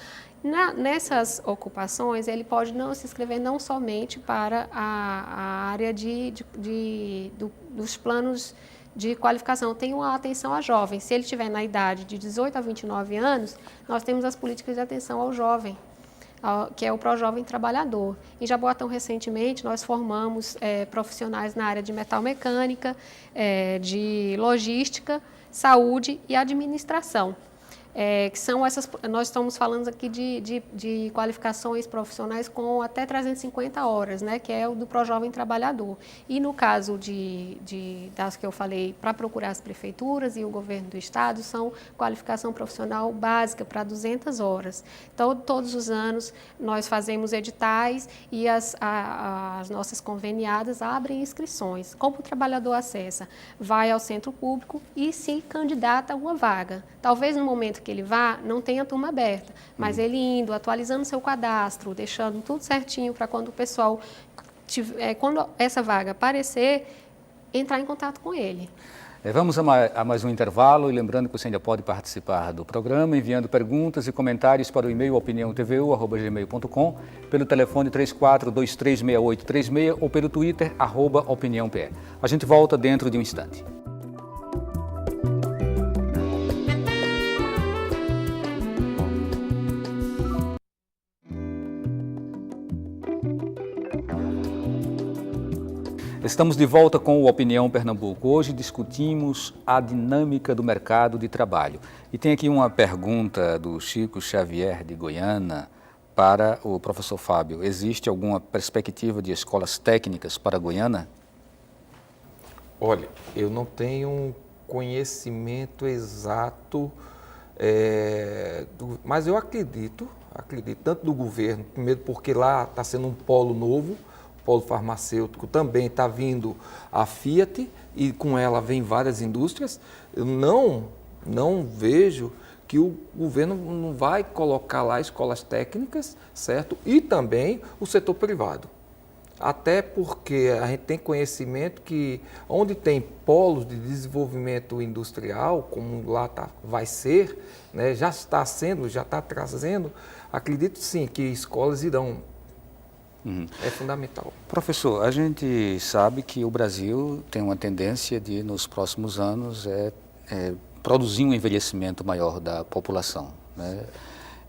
Nessas ocupações, ele pode não se inscrever não somente para a área dos planos de qualificação. Tem uma atenção a jovens. Se ele estiver na idade de 18 a 29 anos, nós temos as políticas de atenção ao jovem, que é o Projovem Trabalhador. Em Jaboatão, recentemente, nós formamos profissionais na área de metalmecânica, de logística, saúde e administração. que são essas, nós estamos falando aqui de qualificações profissionais com até 350 horas, né, que é o do Projovem Trabalhador. E no caso das que eu falei, para procurar as prefeituras e o governo do estado, são qualificação profissional básica para 200 horas. Então, todos os anos nós fazemos editais e as nossas conveniadas abrem inscrições. Como o trabalhador acessa? Vai ao centro público e se candidata a uma vaga. Talvez no momento que ele vá, não tenha turma aberta, mas ele indo, atualizando seu cadastro, deixando tudo certinho para quando o pessoal, quando essa vaga aparecer, entrar em contato com ele. Vamos a mais um intervalo e lembrando que você ainda pode participar do programa enviando perguntas e comentários para o e-mail opiniãotvu@gmail.com, pelo telefone 34236836 ou pelo Twitter @opiniãopr. A gente volta dentro de um instante. Estamos de volta com o Opinião Pernambuco. Hoje discutimos a dinâmica do mercado de trabalho. E tem aqui uma pergunta do Chico Xavier de Goiânia para o professor Fábio. Existe alguma perspectiva de escolas técnicas para Goiânia? Olha, eu não tenho conhecimento exato, mas eu acredito tanto do governo, primeiro porque lá está sendo um polo novo, polo farmacêutico, também está vindo a Fiat e com ela vem várias indústrias. Eu não vejo que o governo não vai colocar lá escolas técnicas, certo? E também o setor privado. Até porque a gente tem conhecimento que onde tem polos de desenvolvimento industrial, como lá vai ser, né, já está trazendo, acredito sim que escolas irão. É fundamental. Professor, a gente sabe que o Brasil tem uma tendência de, nos próximos anos, produzir um envelhecimento maior da população, né?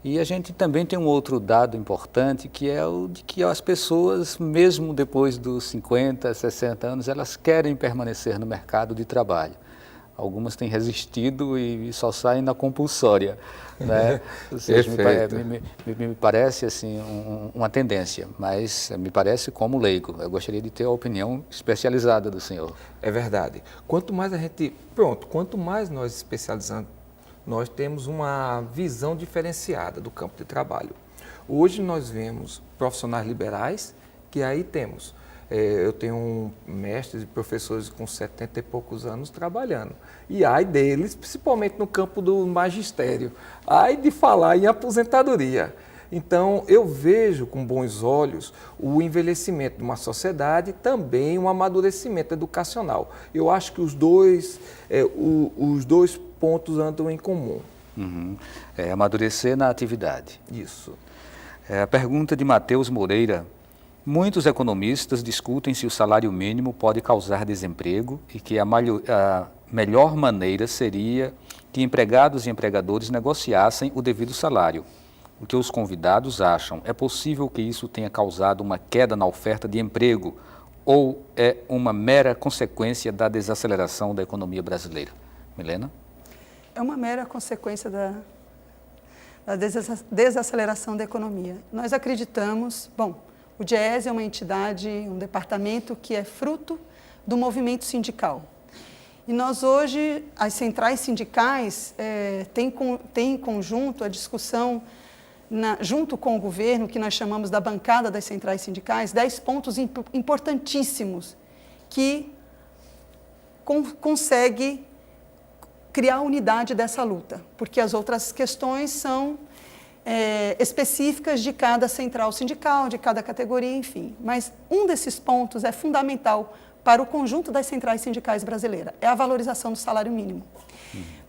E a gente também tem um outro dado importante, que é o de que as pessoas, mesmo depois dos 50, 60 anos, elas querem permanecer no mercado de trabalho. Algumas têm resistido e só saem na compulsória, né? Ou seja, me parece assim uma tendência, mas me parece como leigo. Eu gostaria de ter a opinião especializada do senhor. É verdade. Quanto mais nós especializamos, nós temos uma visão diferenciada do campo de trabalho. Hoje nós vemos profissionais liberais, que aí temos. Eu tenho mestres e professores com 70 e poucos anos trabalhando. E ai deles, principalmente no campo do magistério, ai de falar em aposentadoria. Então, eu vejo com bons olhos o envelhecimento de uma sociedade e também um amadurecimento educacional. Eu acho que os dois pontos andam em comum. Amadurecer na atividade. Isso. A pergunta de Matheus Moreira. Muitos economistas discutem se o salário mínimo pode causar desemprego e que a melhor maneira seria que empregados e empregadores negociassem o devido salário. O que os convidados acham? É possível que isso tenha causado uma queda na oferta de emprego ou é uma mera consequência da desaceleração da economia brasileira? Milena? É uma mera consequência da desaceleração da economia. Nós acreditamos, o DIEESE é uma entidade, um departamento que é fruto do movimento sindical. E nós hoje, as centrais sindicais têm em conjunto a discussão, junto com o governo, que nós chamamos da bancada das centrais sindicais, 10 pontos importantíssimos que consegue criar a unidade dessa luta, porque as outras questões são específicas de cada central sindical, de cada categoria, enfim. Mas um desses pontos é fundamental para o conjunto das centrais sindicais brasileiras, é a valorização do salário mínimo.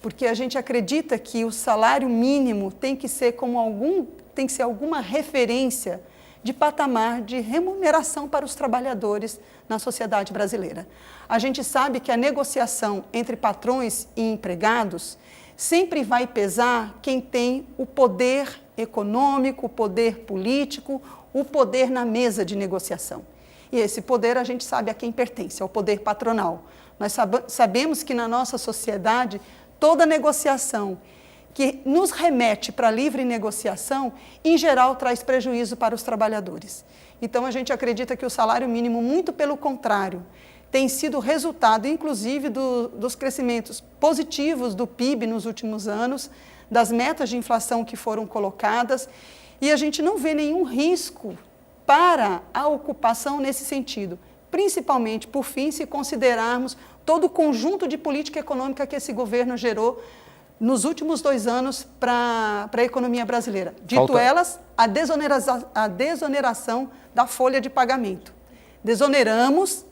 Porque a gente acredita que o salário mínimo tem que ser alguma referência de patamar de remuneração para os trabalhadores na sociedade brasileira. A gente sabe que a negociação entre patrões e empregados sempre vai pesar quem tem o poder econômico, o poder político, o poder na mesa de negociação. E esse poder a gente sabe a quem pertence, ao poder patronal. Nós sabemos que na nossa sociedade, toda negociação que nos remete para a livre negociação, em geral traz prejuízo para os trabalhadores. Então a gente acredita que o salário mínimo, muito pelo contrário, tem sido resultado, inclusive, dos crescimentos positivos do PIB nos últimos anos, das metas de inflação que foram colocadas, e a gente não vê nenhum risco para a ocupação nesse sentido, principalmente, por fim, se considerarmos todo o conjunto de política econômica que esse governo gerou nos últimos 2 anos para a economia brasileira. Dito elas, a desoneração da folha de pagamento. Desoneramos,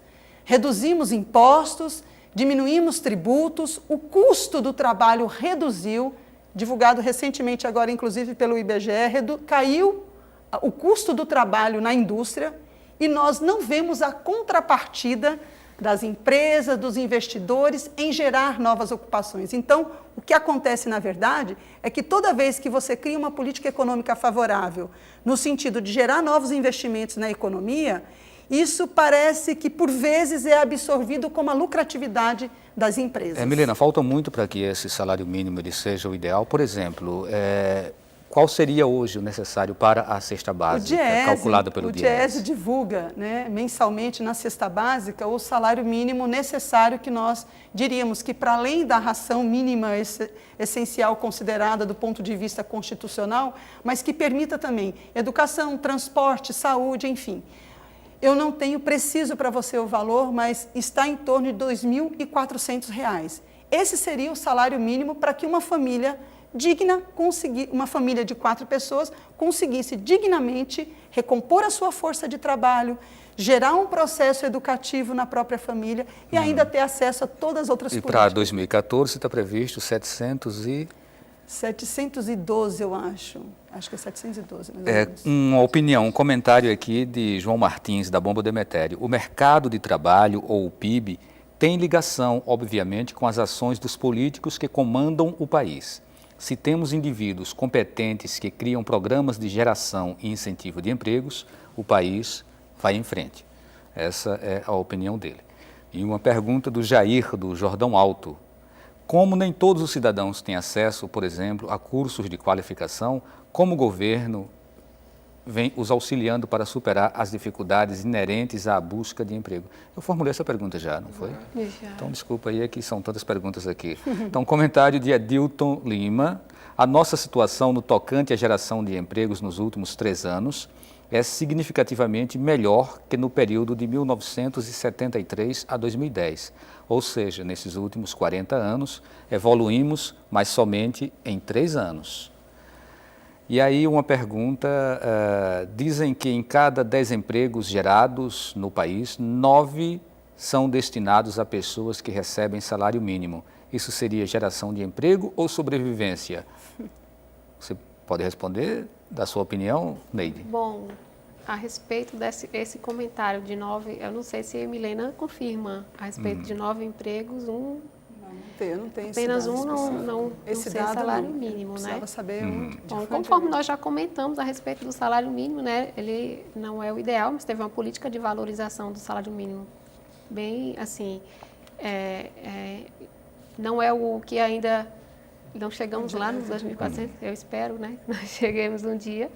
reduzimos impostos, diminuímos tributos, o custo do trabalho reduziu, divulgado recentemente agora, inclusive, pelo IBGE, caiu o custo do trabalho na indústria e nós não vemos a contrapartida das empresas, dos investidores, em gerar novas ocupações. Então, o que acontece, na verdade, é que toda vez que você cria uma política econômica favorável, no sentido de gerar novos investimentos na economia, isso parece que, por vezes, é absorvido como a lucratividade das empresas. Milena, falta muito para que esse salário mínimo ele seja o ideal. Por exemplo, qual seria hoje o necessário para a cesta básica, calculada pelo DIEESE? O DIEESE divulga, né, mensalmente na cesta básica o salário mínimo necessário, que nós diríamos que, para além da ração mínima essencial considerada do ponto de vista constitucional, mas que permita também educação, transporte, saúde, enfim. Eu não tenho preciso para você o valor, mas está em torno de R$ 2.400. Esse seria o salário mínimo para que uma família digna, uma família de 4 pessoas, conseguisse dignamente recompor a sua força de trabalho, gerar um processo educativo na própria família e ainda ter acesso a todas as outras políticas. E para 2014 está previsto 712, eu acho. Acho que é 712. Mais ou menos. Uma opinião, um comentário aqui de João Martins, da Bomba Demetério. O mercado de trabalho, ou o PIB, tem ligação, obviamente, com as ações dos políticos que comandam o país. Se temos indivíduos competentes que criam programas de geração e incentivo de empregos, o país vai em frente. Essa é a opinião dele. E uma pergunta do Jair, do Jordão Alto. Como nem todos os cidadãos têm acesso, por exemplo, a cursos de qualificação, como o governo vem os auxiliando para superar as dificuldades inerentes à busca de emprego? Eu formulei essa pergunta já, não foi? Já. Então, desculpa aí, é que são tantas perguntas aqui. Então, comentário de Edilton Lima. A nossa situação no tocante à geração de empregos nos últimos 3 anos é significativamente melhor que no período de 1973 a 2010. Ou seja, nesses últimos 40 anos, evoluímos, mas somente em 3 anos. E aí uma pergunta, dizem que em cada 10 empregos gerados no país, 9 são destinados a pessoas que recebem salário mínimo. Isso seria geração de emprego ou sobrevivência? Você pode responder da sua opinião, Neide? Bom, a respeito desse comentário de 9, eu não sei se a Milena confirma, a respeito de 9 empregos, Eu não tenho apenas esse dado não esse ser dado salário não. mínimo, né? Precisava saber Bom, conforme nós já comentamos a respeito do salário mínimo, né, ele não é o ideal, mas teve uma política de valorização do salário mínimo bem, assim, não é o que ainda, não chegamos lá nos 2.400, eu espero, né, que nós cheguemos um dia.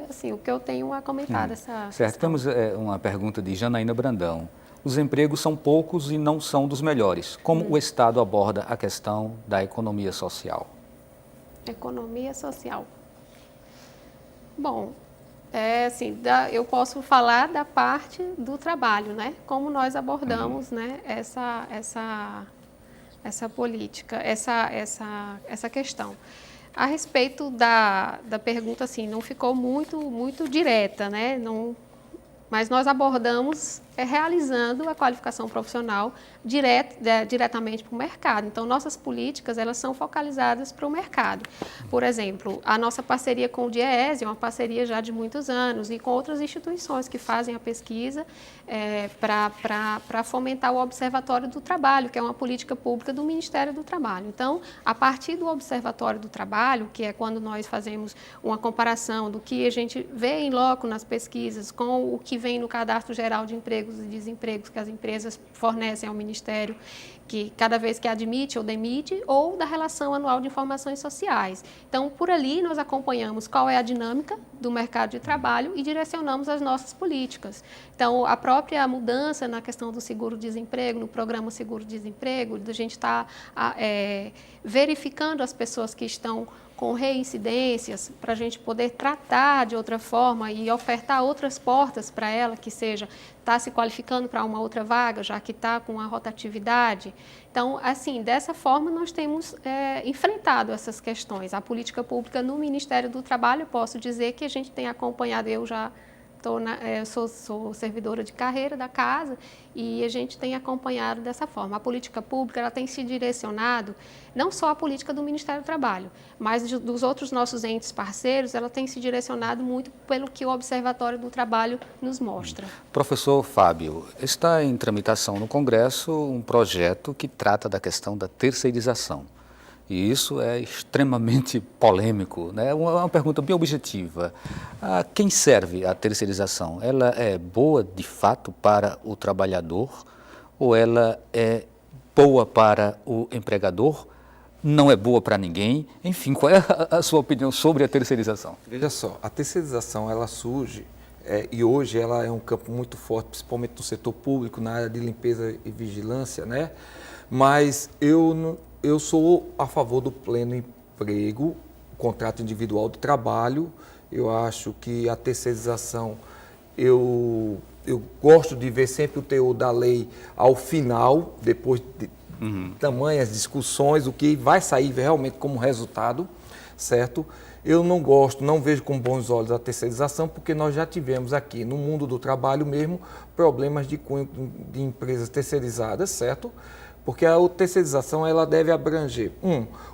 Assim, o que eu tenho a comentar dessa Certo, questão. temos uma pergunta de Janaína Brandão. Os empregos são poucos e não são dos melhores. Como o Estado aborda a questão da economia social? Economia social. Bom, assim, eu posso falar da parte do trabalho, né? Como nós abordamos, né, essa política, essa questão. A respeito da pergunta, assim, não ficou muito direta, né? Mas nós abordamos realizando a qualificação profissional diretamente para o mercado. Então, nossas políticas, elas são focalizadas para o mercado. Por exemplo, a nossa parceria com o DIEESE é uma parceria já de muitos anos e com outras instituições que fazem a pesquisa para fomentar o Observatório do Trabalho, que é uma política pública do Ministério do Trabalho. Então, a partir do Observatório do Trabalho, que é quando nós fazemos uma comparação do que a gente vê em loco nas pesquisas com o que vem no Cadastro Geral de Emprego empregos e desempregos que as empresas fornecem ao Ministério, que cada vez que admite ou demite, ou da relação anual de informações sociais. Então, por ali, nós acompanhamos qual é a dinâmica do mercado de trabalho e direcionamos as nossas políticas. Então, a própria mudança na questão do seguro-desemprego, no programa seguro-desemprego, a gente está verificando as pessoas que estão com reincidências, para a gente poder tratar de outra forma e ofertar outras portas para ela, que seja estar se qualificando para uma outra vaga, já que está com a rotatividade. Então, assim, dessa forma nós temos enfrentado essas questões. A política pública no Ministério do Trabalho, posso dizer que a gente tem acompanhado, eu já sou servidora de carreira da casa e a gente tem acompanhado dessa forma. A política pública ela tem se direcionado, não só a política do Ministério do Trabalho, mas dos outros nossos entes parceiros, ela tem se direcionado muito pelo que o Observatório do Trabalho nos mostra. Professor Fábio, está em tramitação no Congresso um projeto que trata da questão da terceirização. E isso é extremamente polêmico, né? Uma pergunta bem objetiva. A quem serve a terceirização? Ela é boa, de fato, para o trabalhador ou ela é boa para o empregador? Não é boa para ninguém? Enfim, qual é a sua opinião sobre a terceirização? Veja só, a terceirização ela surge e hoje ela é um campo muito forte, principalmente no setor público, na área de limpeza e vigilância, né? Mas eu sou a favor do pleno emprego, contrato individual de trabalho. Eu acho que a terceirização, eu gosto de ver sempre o teor da lei ao final, depois de tamanhas discussões, o que vai sair realmente como resultado, certo? Eu não vejo com bons olhos a terceirização, porque nós já tivemos aqui, no mundo do trabalho mesmo, problemas de cunho de empresas terceirizadas, certo? Porque a terceirização ela deve abranger,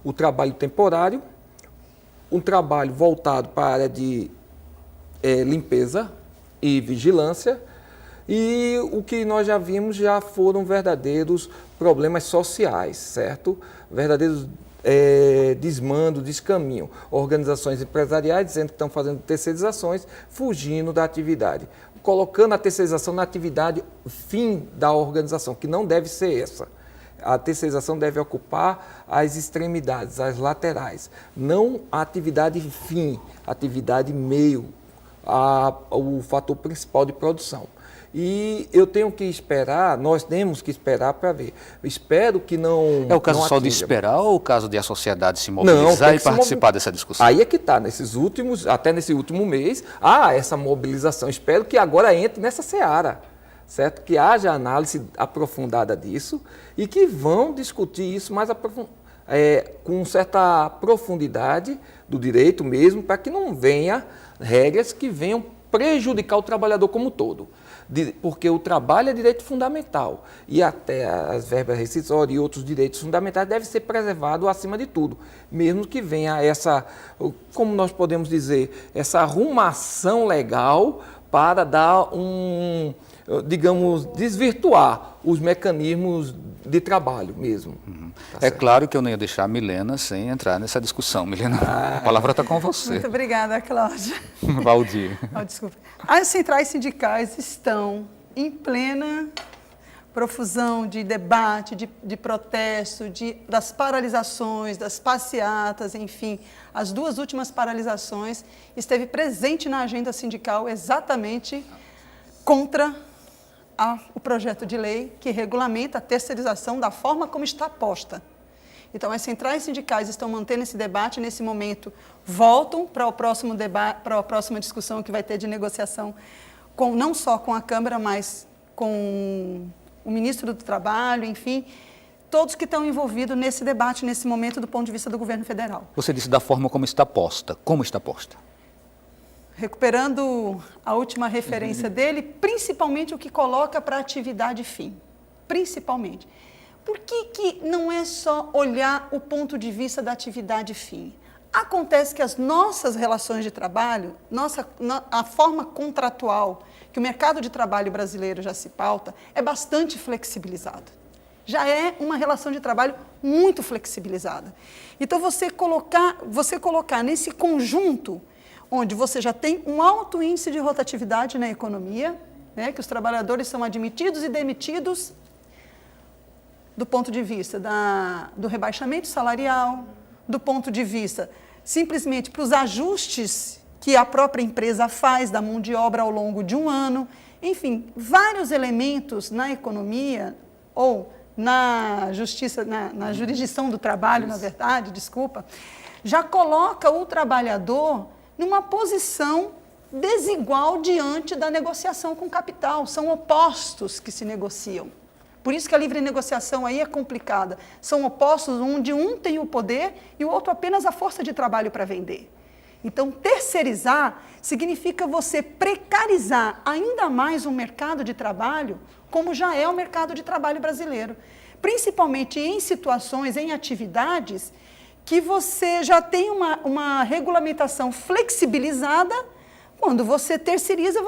o trabalho temporário, um trabalho voltado para a área de limpeza e vigilância, e o que nós já vimos já foram verdadeiros problemas sociais, certo? Verdadeiros desmando, descaminho. Organizações empresariais dizendo que estão fazendo terceirizações, fugindo da atividade, colocando a terceirização na atividade fim da organização, que não deve ser essa. A terceirização deve ocupar as extremidades, as laterais, não a atividade fim, a atividade meio, o fator principal de produção. E eu tenho que esperar, nós temos que esperar para ver. Eu espero que não... É o caso só de esperar ou o caso de a sociedade se mobilizar e participar dessa discussão? Aí é que está, até nesse último mês, há essa mobilização. Espero que agora entre nessa seara, certo? Que haja análise aprofundada disso e que vão discutir isso mais com certa profundidade do direito mesmo, para que não venha regras que venham prejudicar o trabalhador como um todo. Porque o trabalho é direito fundamental e até as verbas rescisórias e outros direitos fundamentais devem ser preservados acima de tudo, mesmo que venha essa, como nós podemos dizer, essa arrumação legal para dar digamos, desvirtuar os mecanismos de trabalho mesmo. Tá claro que eu não ia deixar a Milena sem entrar nessa discussão. Milena, a palavra está com você. Muito obrigada, Cláudia. Valdir. Desculpa. As centrais sindicais estão em plena profusão de debate, de protesto, das paralisações, das passeatas, enfim. As duas últimas paralisações esteve presente na agenda sindical exatamente contra o projeto de lei que regulamenta a terceirização da forma como está posta. Então, as centrais sindicais estão mantendo esse debate nesse momento, voltam para o próximo debate, para a próxima discussão que vai ter de negociação, não só com a Câmara, mas com o ministro do Trabalho, enfim, todos que estão envolvidos nesse debate, nesse momento, do ponto de vista do governo federal. Você disse da forma como está posta. Como está posta? Recuperando a última referência dele, principalmente o que coloca para a atividade fim. Principalmente. Por que não é só olhar o ponto de vista da atividade fim? Acontece que as nossas relações de trabalho, a forma contratual que o mercado de trabalho brasileiro já se pauta, é bastante flexibilizado. Já é uma relação de trabalho muito flexibilizada. Então, você colocar nesse conjunto, onde você já tem um alto índice de rotatividade na economia, né, que os trabalhadores são admitidos e demitidos do ponto de vista do rebaixamento salarial, do ponto de vista simplesmente para os ajustes que a própria empresa faz da mão de obra ao longo de um ano. Enfim, vários elementos na economia ou na justiça, na jurisdição do trabalho, na verdade, desculpa, já coloca o trabalhador numa posição desigual diante da negociação com o capital. São opostos que se negociam. Por isso que a livre negociação aí é complicada. São opostos onde um tem o poder e o outro apenas a força de trabalho para vender. Então, terceirizar significa você precarizar ainda mais o mercado de trabalho, como já é o mercado de trabalho brasileiro. Principalmente em situações, em atividades, que você já tem uma regulamentação flexibilizada. Quando você terceiriza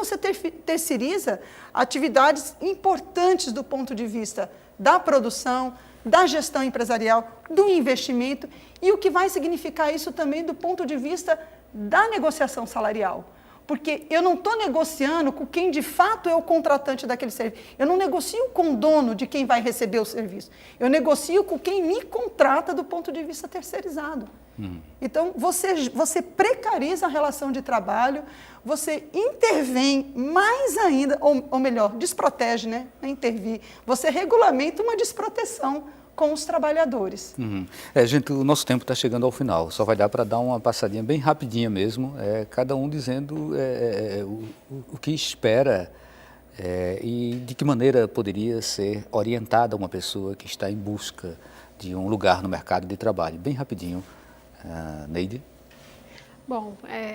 atividades importantes do ponto de vista da produção, da gestão empresarial, do investimento, e o que vai significar isso também do ponto de vista da negociação salarial. Porque eu não estou negociando com quem de fato é o contratante daquele serviço. Eu não negocio com o dono de quem vai receber o serviço. Eu negocio com quem me contrata do ponto de vista terceirizado. Então, você precariza a relação de trabalho, você intervém mais ainda, ou melhor, desprotege, né? Intervir. Você regulamenta uma desproteção com os trabalhadores. Gente, o nosso tempo está chegando ao final. Só vai dar para dar uma passadinha bem rapidinha mesmo, cada um dizendo o que espera e de que maneira poderia ser orientada uma pessoa que está em busca de um lugar no mercado de trabalho. Bem rapidinho, Neide. Bom,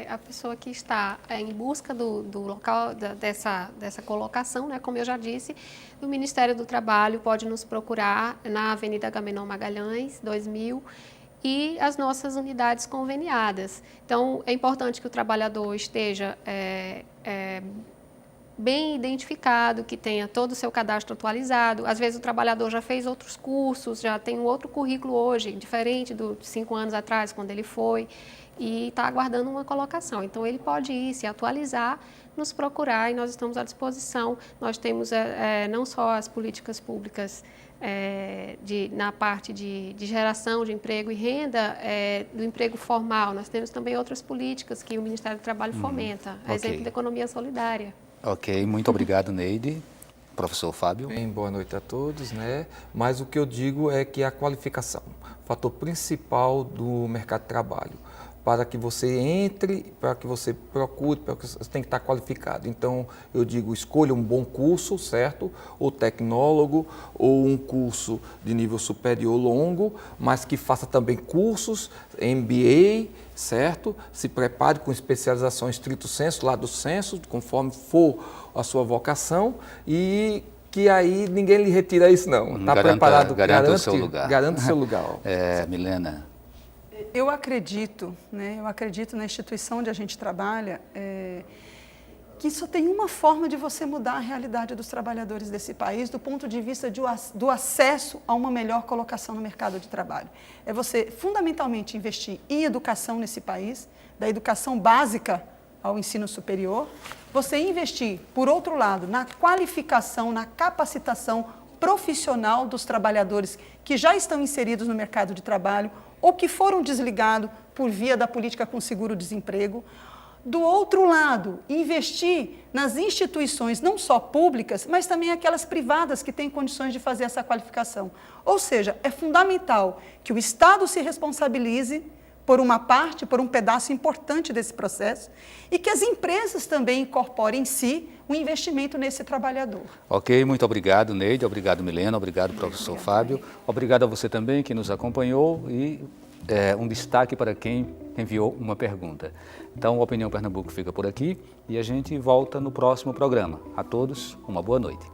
a pessoa que está em busca do local dessa colocação, né, como eu já disse, o Ministério do Trabalho pode nos procurar na Avenida Agamenon Magalhães, 2000, e as nossas unidades conveniadas. Então, é importante que o trabalhador esteja bem identificado, que tenha todo o seu cadastro atualizado. Às vezes o trabalhador já fez outros cursos, já tem um outro currículo hoje, diferente de 5 anos atrás, quando ele foi, e está aguardando uma colocação. Então, ele pode ir, se atualizar, nos procurar, e nós estamos à disposição. Nós temos não só as políticas públicas na parte de geração de emprego e renda, do emprego formal, nós temos também outras políticas que o Ministério do Trabalho fomenta, a exemplo da economia solidária. Ok, muito obrigado, Neide. Professor Fábio. Bem, boa noite a todos, né? Mas o que eu digo é que a qualificação, o fator principal do mercado de trabalho, para que você entre, para que você procure, para que você tem que estar qualificado. Então, eu digo, escolha um bom curso, certo? Ou tecnólogo, ou um curso de nível superior longo, mas que faça também cursos, MBA, certo? Se prepare com especialização estrito sensu, lá do senso, conforme for a sua vocação, e que aí ninguém lhe retira isso não. Está preparado, garanta o seu lugar. Garanta o seu lugar. Milena. Eu acredito, né, na instituição onde a gente trabalha, que só tem uma forma de você mudar a realidade dos trabalhadores desse país do ponto de vista do acesso a uma melhor colocação no mercado de trabalho. É você, fundamentalmente, investir em educação nesse país, da educação básica ao ensino superior, você investir, por outro lado, na qualificação, na capacitação profissional dos trabalhadores que já estão inseridos no mercado de trabalho ou que foram desligados por via da política com seguro-desemprego. Do outro lado, investir nas instituições não só públicas, mas também aquelas privadas que têm condições de fazer essa qualificação. Ou seja, é fundamental que o Estado se responsabilize por uma parte, por um pedaço importante desse processo, e que as empresas também incorporem em si o investimento nesse trabalhador. Ok, muito obrigado, Neide, obrigado, Milena, obrigado, professor Fábio, obrigado a você também que nos acompanhou e um destaque para quem enviou uma pergunta. Então, o Opinião Pernambuco fica por aqui e a gente volta no próximo programa. A todos, uma boa noite.